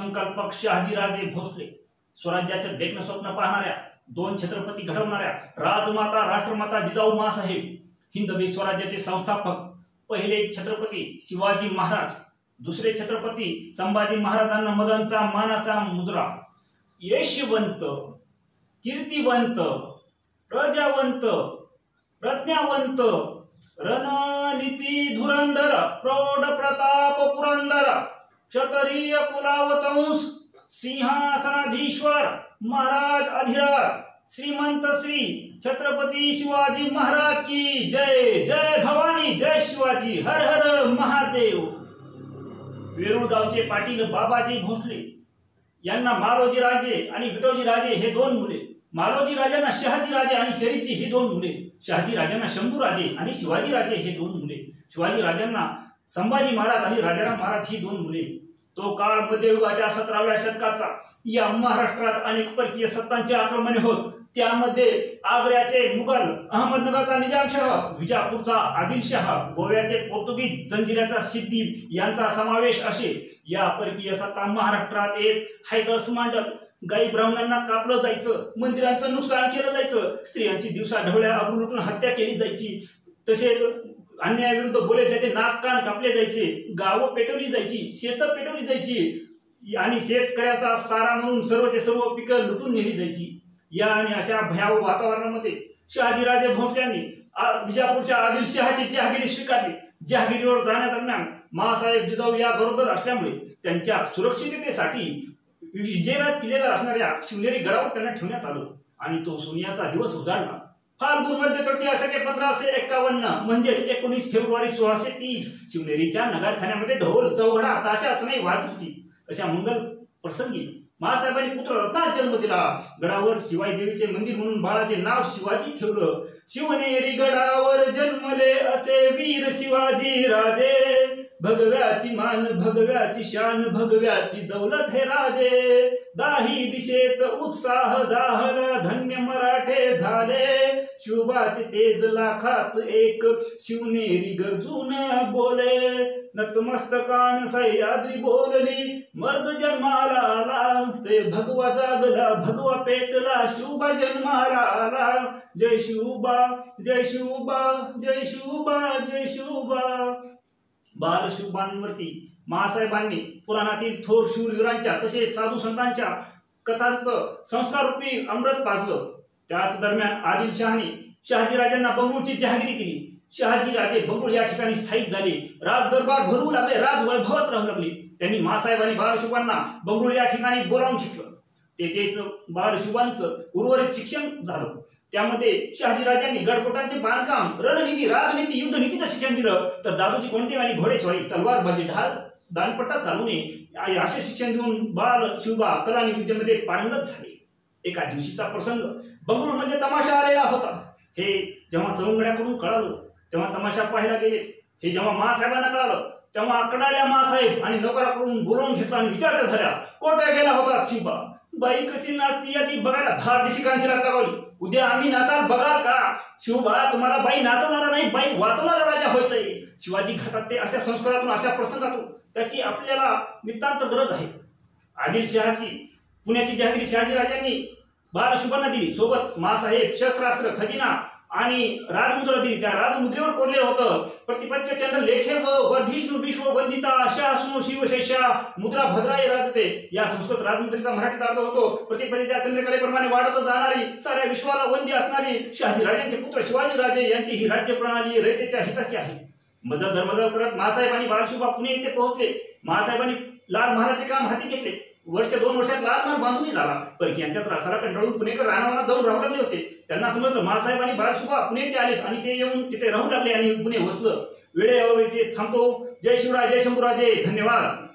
अर्थसंकल्पक शहाजीराजे भोसले, स्वराज्याचे देखणं स्वप्न पाहणाऱ्या, दोन छत्रपती घडवणाऱ्या राजमाता राष्ट्रमाता जिजाऊ माँसाहेब, हिंदवी स्वराज्याचे संस्थापक पहिले छत्रपती शिवाजी महाराज, दुसरे छत्रपती संभाजी महाराजांना मदनचा मानाचा मुजरा, यशवंत, कीर्तिवंत, प्रजावंत, प्रज्ञावंत, रणनीती धुरंधर, प्रौढ प्रताप पुरंदर, क्षत्रिय कुलावतंस, सिंहासनाधीश्वर, महाराज अधिराज, श्रीमंत श्री छत्रपती शिवाजी महाराज की जय. जय भवानी, जय शिवाजी, हर हर महादेव. वेरूळ गावचे पाटील बाबाजी भोसले यांना मालोजी राजे आणि विठोजी राजे हे दोन मुले. मालोजी राजांना शहाजी राजे आणि शरीफजी ही दोन मुले. शहाजी राजांना शंभू राजे आणि शिवाजी राजे हे दोन मुले. शिवाजी राजांना संभाजी महाराज आणि राजाराम महाराज ही दोन मुले. तो काळ मध्ययुगाच्या 17व्या शतकाचा. या महाराष्ट्रात अनेक परकीय सत्तांचे आक्रमणे होत. त्यामध्ये आग्र्याचे मुघल, अहमदनगरचा निजामशाह, विजापूरचा आदिलशाह, गोव्याचे पोर्तुगीज, जंजिऱ्याचा सिद्दी यांचा समावेश असे. या परकीय सत्ता महाराष्ट्रात येत हैदस मांडत. गाई ब्राह्मणांना कापलं जायचं, मंदिरांचं नुकसान केलं जायचं, स्त्रियांची दिवसा ढवळ्या अब्रू लुटून हत्या केली जायची, तसेच अन्यायाविरुद्ध बोले त्याचे नाक कान कापले जायचे, गावं पेटवली जायची, शेतं पेटवली जायची आणि शेतकऱ्याचा सारा म्हणून सर्वचे सर्व पिकं लुटून नेली जायची. या आणि अशा भयावह वातावरणामध्ये शहाजीराजे भोसल्यांनी विजापूरच्या आदिलशहाची जहागिरी स्वीकारली. जहागिरीवर जाण्यादरम्यान माँसाहेब जिजाऊ या गरोदर असल्यामुळे त्यांच्या सुरक्षिततेसाठी विजयराज किल्लेदार असणाऱ्या शिवनेरी गडावर त्यांना ठेवण्यात आलं आणि तो सोनियाचा दिवस उजाडला. फाल्गुन मध्य तृतीया शके 1551 म्हणजेच 19 फेब्रुवारी 1630 शिवनेरीच्या नगरखान्यामध्ये ढोल चौघडा ताशाच नाही वाजत होती. तशा मंगल प्रसंगी माँसाहेबांनी पुत्र रत्नास जन्म दिला. गडावर शिवाई देवीचे मंदिर म्हणून बाळाचे नाव शिवाजी ठेवलं. शिवनेरी गडावर जन्मले असे वीर शिवाजी राजे, भगव्याची मान भगव्याची शान भगव्याची दौलत हे राजे. दाही दिशेत उत्साह जाहला धन्य मराठे झाले, शुभाचे तेज लाखात एक शिवनेरी गरजून बोले. नतमस्तकान सह्याद्री बोलली मर्द जन्माला आला, ते भगवा जागला भगवा पेटला शुभा जन्माला आला. जय शिवबा जय शिवबा जय शिवबा जय शिवबा. बालशिवबांवरती माँसाहेबांनी पुराणातील थोर शूरवीरांच्या तसेच साधू संतांच्या कथांचं संस्काररूपी अमृत पाजलं. त्याच दरम्यान आदिलशहाने शहाजीराजांना बंगळूरची जहागिरी दिली. शहाजीराजे बंगळूर या ठिकाणी स्थायिक झाले. राज दरबार भरवू लागले, राज वैभवात राहू लागले. त्यांनी माँसाहेबांनी बालशिवांना बंगळूर या ठिकाणी बोलावून घेतलं. तेथेच बालशिवांचं उर्वरित शिक्षण झालं. त्यामध्ये शहाजीराजांनी गडकोटांचे बांधकाम, रणनीती, राजनीती, युद्धनीतीचं शिक्षण दिलं. तर दादोजी कोंडदेव आणि घोडेस्वारी, तलवारबाजी, ढाल, दानपट्टा चालवणे असे शिक्षण देऊन बाल शिवबा कला आणि विद्येमध्ये पारंगत झाले. एका दिवशीचा प्रसंग बंगळूरमध्ये तमाशा आलेला होता. हे जेव्हा सवंगड्याकडून कळालं तेव्हा तमाशा पाहायला गेले. हे जेव्हा माँसाहेबांना कळालं तेव्हा कडाल्या माँसाहेब आणि नोकराकडून बोलावून घेतला आणि विचारता झाल्या, कोठे गेला होता शिवबा? बाई कशी नाचती या ती बघायला 10 दिशी कांशीला लावली. उद्या आम्ही नाचाल बघाल का? शिवबा तुम्हाला बाई नाचवणारा नाही, बाई वाचवणारा राजा व्हायचंय. शिवाजी घाटात ते अशा संस्कारातून अशा प्रसंगातून त्याची आपल्याला नितांत गरज आहे. आदिलशहाची पुण्याची जहागिरी शहाजीराजांनी बालशिवांना दिली. सोबत माँसाहेब शस्त्रास्त्र, खजिना आणि राजमुद्रा दिली. त्या राजमुद्रेवर कोरले होतं प्रतिपंचचंद्र लेखे व वर्धिष्णू विश्व वंदिता शासनो शिवशेषा मुद्रा भद्राय राजते. या संस्कृत राजमुद्रेचा मराठीत अर्थ होतो प्रतिपंचच्या चंद्रकलेप्रमाणे वाढत जाणारी, साऱ्या विश्वाला वंदी असणारी शहाजीराजांचे पुत्र शिवाजीराजे यांची ही राज्य प्रणाली रयतेच्या हिताची आहे. मजल धर्मजल करत माँसाहेब आणि बालशिवा पुणे येथे पोहोचले. माँसाहेबांनी लाल महालाचे काम हाती घेतले. 2 वर्षात लाल महाल बांधून झाला. परकीयांच्या त्रासाला कंटाळून पुणेकर रानावनात जाऊन राहू लागले होते. त्यांना समजलं माँसाहेब आणि बालशिवा पुणे येथे आलेत आणि ते येऊन तिथे राहू लागले आणि पुणे वसलं. वेळेअभावी ते थांबतो. जय शिवराय, जय शंभूराजे, धन्यवाद.